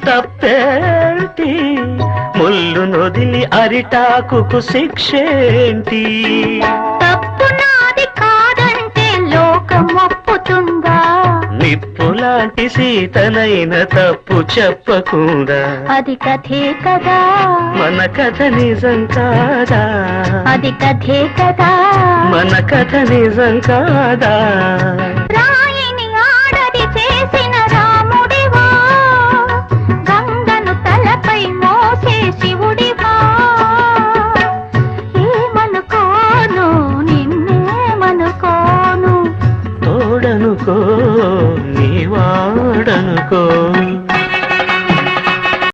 తప్పేంటి, ముళ్ళు నొదిలి అరిటాకుకు శిక్షేంటి? తప్పు నాది కాదంటే లోకం ఒప్పుతుందా? నిప్పులాంటి సీతనైన తప్పు చెప్పకుండా. అది కథే కదా, మన కథ నిజం కాదా? అది కథే కదా, మన కథ నిజం కాదా?